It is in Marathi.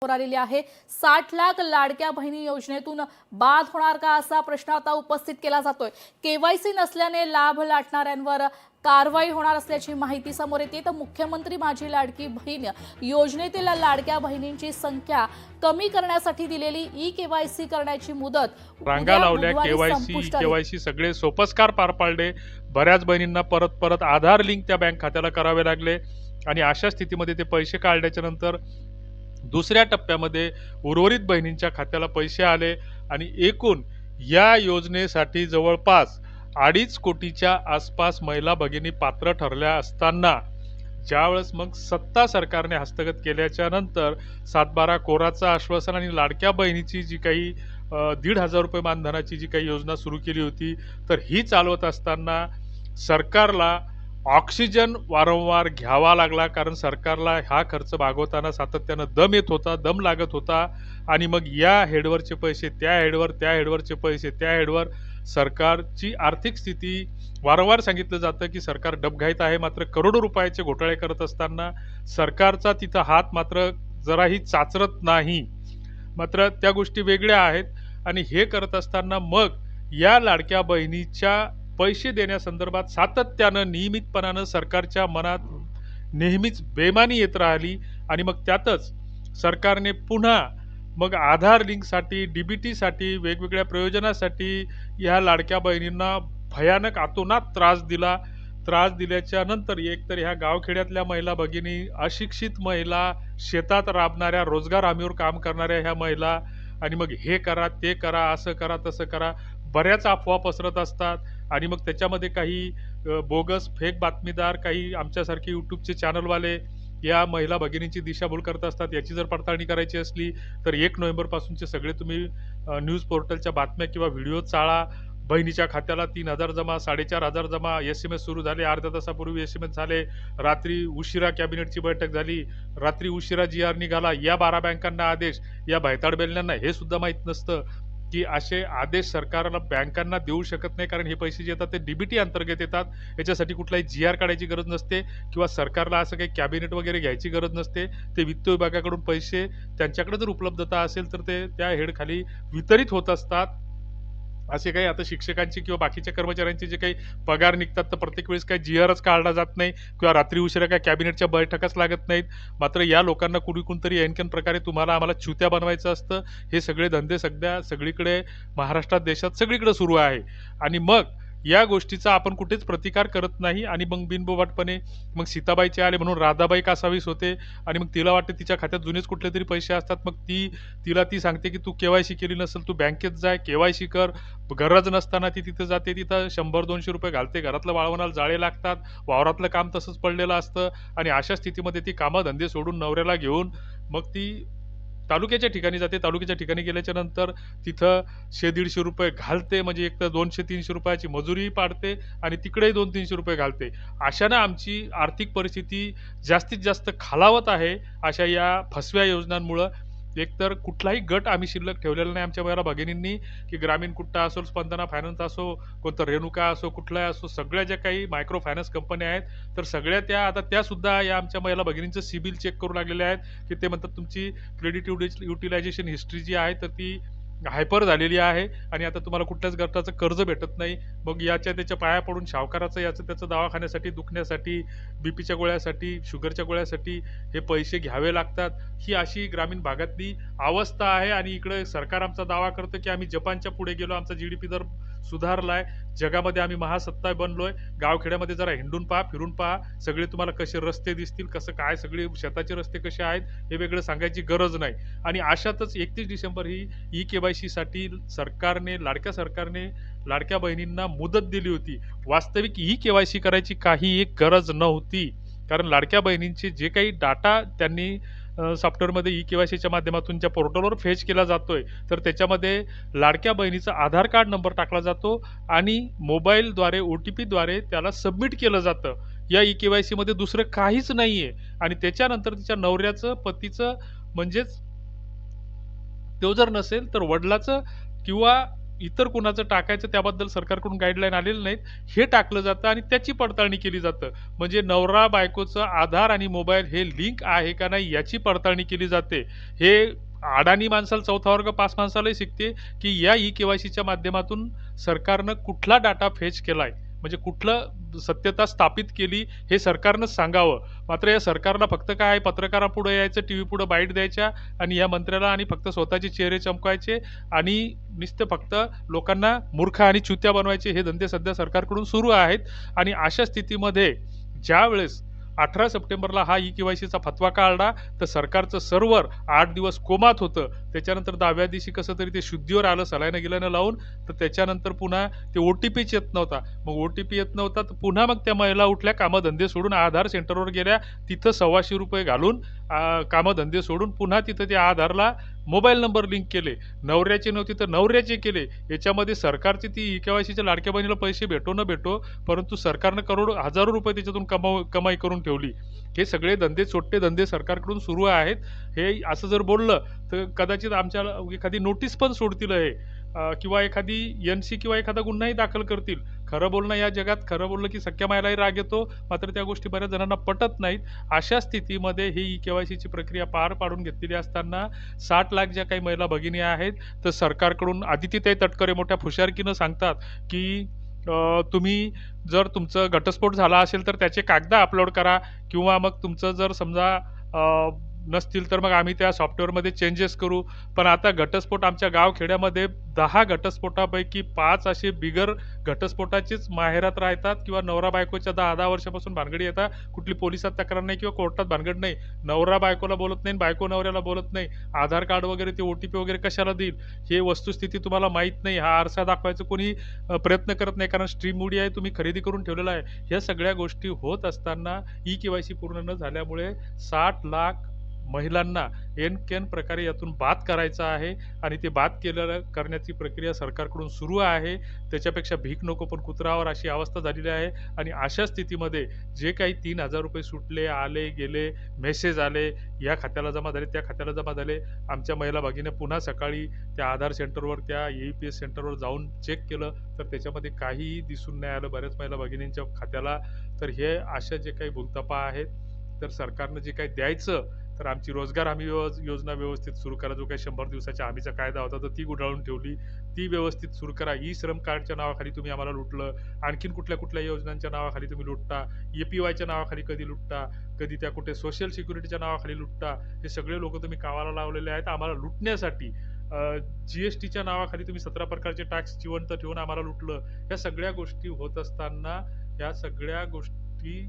समोर आलेली आहे। 60 लाख लाडक्या बहिणी योजनेतून बाद होणार का असा प्रश्न आता उपस्थित केला जातोय। केवायसी नसल्याने लाभ लाटणाऱ्यांवर कारवाई होणार असल्याची माहिती समोर येते। तर मुख्यमंत्री माझी लाडकी बहीण योजनेतील लाडक्या बहिणींची संख्या कमी करण्यासाठी दिलेली ई-केवायसी करण्याची मुदत रांगा लावल्या, केवायसी सगळे सोपस्कार पार पाडले। बऱ्याच बहिणींना परत आधार लिंक त्या बँक खात्याला करावे लागले आणि अशा स्थितीमध्ये ते पैसे काढल्याच्या नंतर दुसऱ्या टप्प्यामध्ये उर्वरित बहिणींच्या खात्याला पैसे आले आणि एकूण या योजनेसाठी जवळपास 2.5 कोटीच्या आसपास महिला भगिनी पात्र ठरल्या असताना ज्यावेळेस मग सत्ता सरकारने हस्तगत केल्याच्या नंतर 7/12 कोराचं आश्वासन आणि लाडक्या बहिणीची जी काही 1,500 रुपये मानधनाची जी काही योजना सुरू केली होती, तर ही चालवत असताना सरकारला ऑक्सिजन वारंवार घ्यावा लागला, कारण सरकारला हा खर्च भागवताना सातत्यानं दम येत होता, दम लागत होता आणि मग या हेडवरचे पैसे त्या हेडवर, त्या हेडवरचे पैसे त्या हेडवर, सरकारची आर्थिक स्थिती वारंवार सांगितलं जातं की सरकार डबघाईत आहे, मात्र करोडो रुपयाचे घोटाळे करत असताना सरकारचा तिथं हात मात्र जराही चाचरत नाही। मात्र त्या गोष्टी वेगळ्या आहेत आणि हे करत असताना मग या लाडक्या बहिणीच्या पैसे देण्यासंदर्भात सातत्यानं नियमितपणानं सरकारच्या मनात नेहमीच बेमानी येत राहिली आणि मग त्यातच सरकारने पुन्हा मग आधार लिंकसाठी, डीबीटीसाठी, वेगवेगळ्या प्रयोजनासाठी ह्या लाडक्या बहिणींना भयानक अतोनात त्रास दिला। त्रास दिल्याच्या नंतर एकतर ह्या गावखेड्यातल्या महिला भगिनी, अशिक्षित महिला, शेतात राबणाऱ्या, रोजगार हमीवर काम करणाऱ्या ह्या महिला आणि मग हे करा, ते करा, असं करा, तसं करा, बऱ्याच अफवा पसरत असतात आणि मग त्याच्यामध्ये काही बोगस फेक बातमीदार, काही आमच्यासारखे यूट्यूबचे चॅनलवाले या महिला भगिनींची दिशाभूल करत असतात। याची जर पडताळणी करायची असली तर 1 नोव्हेंबरपासूनचे सगळे तुम्ही न्यूज पोर्टलच्या बातम्या किंवा व्हिडिओ चाळा। बहिणीच्या खात्याला 3,000 जमा, 4,500 जमा, SMS सुरू झाले, अर्ध्या तासापूर्वी SMS झाले, रात्री उशिरा कॅबिनेटची बैठक झाली, रात्री उशिरा GR निघाला, या 12 बँकांना आदेश, या भैताडबेल्यांना हे सुद्धा माहीत नसतं की असे आदेश सरकारला बँकांना देऊ शकत नाही, कारण हे पैसे जे येतात ते डीबीटी अंतर्गत येतात। याच्यासाठी कुठलाही GR काढायची गरज नसते किंवा सरकारला असं काही कॅबिनेट वगैरे घ्यायची गरज नसते। ते वित्त विभागाकडून पैसे त्यांच्याकडे जर उपलब्धता असेल तर ते त्या हेडखाली वितरित होत असतात। असे काही आता शिक्षकांची किंवा बाकीच्या कर्मचाऱ्यांचे जे काही पगार निघतात तर प्रत्येक वेळेस काही GRच काढला जात नाही किंवा रात्री उशिरा काही कॅबिनेटच्या बैठकाच लागत नाहीत। मात्र या लोकांना कुणीतरी ऐनकेन प्रकारे तुम्हाला आम्हाला चुत्या बनवायचं असतं। हे सगळे धंदे सगळीकडे महाराष्ट्रात, देशात सगळीकडे सुरू आहे आणि मग या गोष्टीचा आपण कुठेच प्रतिकार करत नाही आणि मग बिनबोभाटपणे मग सीताबाईचे आले म्हणून राधाबाई कासावीस होते आणि मग तिला वाटते तिच्या खात्यात जुनेच कुठले तरी पैसे असतात, मग तिला सांगते की तू केवायसी केली नसेल, तू बँकेत जाय, केवायसी कर। गरज नसताना ती तिथं जाते, तिथं 100-200 रुपये घालते, घरातलं वाळवणाला जाळे लागतात, वावरातलं काम तसंच पडलेलं असतं आणि अशा स्थितीमध्ये ती कामं धंदे सोडून नवऱ्याला घेऊन मग ती तालुक्याच्या ठिकाणी जाते। तालुक्याच्या ठिकाणी गेल्याच्या नंतर तिथं 100-150 रुपये घालते, म्हणजे एक तर 200-300 रुपयाची मजुरीही पाडते आणि तिकडेही 200-300 रुपये घालते। अशानं आमची आर्थिक परिस्थिती जास्तीत जास्त खालावत आहे अशा या फसव्या योजनांमुळं। एकतर कुठलाही गट आम्ही शिल्लक ठेवलेला नाही आमच्या महिला भगिनींनी, की ग्रामीण कुट्टा असो, स्पंदना फायनान्स असो, कोणतं रेणुका असो, कुठलाही असो, सगळ्या ज्या काही मायक्रो फायनान्स कंपन्या आहेत तर सगळ्या त्या आता त्या सुद्धा या आमच्या महिला भगिनींचं सिबिल चेक करू लागलेले आहेत की ते म्हणतात तुमची क्रेडिट युटिलायझेशन हिस्ट्री जी आहे तर ती हायपर झालेली आहे आणि आता तुम्हाला कुठल्याच गटाचं कर्ज भेटत नाही। मग याच्या त्याच्या पाया पडून सावकाराचं याचं त्याचं दवाखान्यासाठी, दुखण्यासाठी, बीपीच्या गोळ्यासाठी, शुगरच्या गोळ्यासाठी हे पैसे घ्यावे लागतात। ही अशी ग्रामीण भागातली अवस्था आहे आणि इकडे सरकार आमचा दावा करतं की आम्ही जपानच्या पुढे गेलो, आमचा GDP दर सुधारलाय, जगामध्ये आम्ही महासत्ता बनलोय। गावखेड्यामध्ये जरा हिंडून पहा, फिरून पहा, सगळे तुम्हाला कसे रस्ते दिसतील, कसं काय सगळे शेताचे रस्ते कसे आहेत हे वेगळं सांगायची गरज नाही। आणि अशातच 31 डिसेंबर ही ई-केवायसी साठी सरकारने लाडक्या बहिणींना मुदत दिली होती। वास्तविक ई-केवायसी करायची काही एक गरज नव्हती, कारण लाडक्या बहिणींचे जे काही डाटा त्यांनी सॉफ्टवेअरमध्ये ई-केवायसीच्या माध्यमातून ज्या पोर्टलवर फेच केला जातोय तर त्याच्यामध्ये लाडक्या बहिणीचा आधार कार्ड नंबर टाकला जातो आणि मोबाईलद्वारे OTPद्वारे त्याला सबमिट केलं जातं। या ई-केवायसी मध्ये दुसरं काहीच नाहीये आणि त्याच्यानंतर तिच्या नवऱ्याचं, पतीचं, म्हणजेच तो जर नसेल तर वडिलाचं किंवा इतर कुणाचं टाकायचं त्याबद्दल सरकारकडून गाईडलाईन आलेलं नाहीत. हे टाकलं जातं आणि त्याची पडताळणी केली जातं. म्हणजे नवरा बायकोचं आधार आणि मोबाईल हे लिंक आहे का नाही याची पडताळणी केली जाते. हे अडाणी माणसाला, चौथा वर्ग पास माणसालाही शिकते की या ई-के-वाय-सीच्या माध्यमातून सरकारनं कुठला डाटा फेच केलाय, म्हणजे कुठलं सत्यता स्थापित केली हे सरकारनंच सांगावं. मात्र या सरकारला फक्त काय आहे, पत्रकारापुढे यायचं, टीव्ही पुढे बाईट द्यायच्या आणि या मंत्र्याला आणि फक्त स्वतःचे चेहरे चमकायचे आणि नुसतं फक्त लोकांना मूर्ख आणि चुत्या बनवायचे हे धंदे सध्या सरकारकडून सुरू आहेत. आणि अशा स्थितीमध्ये ज्यावेळेस 18 सप्टेंबरला हा ई-के-वाय-सीचा फतवा काढला तर सरकारचं सर्व्हर 8 दिवस कोमात होतं. त्याच्यानंतर 10व्या दिवशी कसं तरी ते शुद्धीवर आलं सलाईनं गिलाईनं लावून. तर त्याच्यानंतर पुन्हा ते ओ-टी-पीच येत नव्हता. मग ओ-टी-पी येत नव्हता तर पुन्हा मग त्या महिला उठल्या, कामधंदे सोडून आधार सेंटरवर गेल्या. तिथं ₹125 घालून कामधंदे सोडून पुन्हा तिथं त्या आधारला मोबाईल नंबर लिंक केले. नवऱ्याचे नव्हते तर नवऱ्याचे केले. याच्यामध्ये सरकारची ती ई-के-वाय-सीच्या लाडक्या बहिणीला पैसे भेटो न भेटो, परंतु सरकारनं करोडो हजारो रुपये त्याच्यातून कमाई करून ठेवली. हे सगळे धंदे, छोटे धंदे सरकारकडून सुरू आहेत. हे असं जर बोललं तर कदाचित आमच्या एखादी नोटीस पण सोडतील हे, किंवा एखादी एन-सी किंवा एखादा गुन्हाही दाखल करतील. खरं बोलणं या जगात, खरं बोललं की सख्या मायलाही राग येतो. मात्र त्या गोष्टी बऱ्याच जणांना पटत नाहीत. अशा स्थितीमध्ये ही ई-के-वाय-सीची प्रक्रिया पार पाडून घेतलेली असताना 60 लाख ज्या काही महिला भगिनी आहेत, तर सरकारकडून आदितीताई तटकरे मोठ्या हुशारकीनं सांगतात की तुम्ही जर तुमचं घटस्फोट झाला असेल तर त्याचे कागद अपलोड करा, किंवा मग तुमचं जर समजा नसतील तर मग आम्ही त्या सॉफ्टवेअरमध्ये चेंजेस करू. पण आता घटस्फोट आमच्या गावखेड्यामध्ये 10 घटस्फोटापैकी 5 असे बिगर घटस्फोटाचेच माहेरात राहतात, किंवा नवरा बायकोच्या 10-10 वर्षापासून भानगडी येतात. कुठली पोलिसात तक्रार नाही किंवा कोर्टात भानगड नाही. नवरा बायकोला बोलत नाही, बायको नवऱ्याला बोलत नाही. आधार कार्ड वगैरे ते ओ-टी-पी वगैरे कशाला देईल, हे वस्तुस्थिती तुम्हाला माहीत नाही. हा आरसा दाखवायचा कोणी प्रयत्न करत नाही, कारण स्ट्रीम मीडिया आहे, तुम्ही खरेदी करून ठेवलेला आहे. ह्या सगळ्या गोष्टी होत असताना ई-के-वाय-सी पूर्ण न झाल्यामुळे 60 लाख महिलांना एन प्रकारे यातून बाद करायचा आहे. आणि ते बाद करण्याची प्रक्रिया सरकारकडून सुरू आहे. त्याच्यापेक्षा भीक नको पण कुत्रावर अशी अवस्था झालेली आहे. आणि अशा स्थितीमध्ये जे काही 3,000 रुपये सुटले, आले गेले, मेसेज आले, या खात्याला जमा झाले, त्या खात्याला जमा झाले, आमच्या महिला भगिनीने पुन्हा सकाळी त्या आधार सेंटरवर, त्या EPS सेंटरवर जाऊन चेक केलं तर त्याच्यामध्ये काहीही दिसून नाही आलं बऱ्याच महिला भगिनींच्या खात्याला. तर हे अशा जे काही भूलथापा आहेत, तर सरकारनं जे काही द्यायचं, तर आमची रोजगार हमी योजना व्यवस्थित सुरू करा. जो काही 100 दिवसाच्या हमीचा कायदा होता तर ती गुंडाळून ठेवली, ती व्यवस्थित सुरू करा. ई-श्रम कार्डच्या नावाखाली तुम्ही आम्हाला लुटलं. आणखीन कुठल्या कुठल्या योजनांच्या नावाखाली तुम्ही लुटता. APYच्या नावाखाली कधी लुटता, कधी त्या कुठे सोशल सिक्युरिटीच्या नावाखाली लुटता. हे सगळे लोक तुम्ही कामाला लावलेले आहेत आम्हाला लुटण्यासाठी. GSTच्या नावाखाली तुम्ही 17 प्रकारचे टॅक्स जिवंत ठेवून आम्हाला लुटलं. ह्या सगळ्या गोष्टी होत असताना ह्या सगळ्या गोष्टी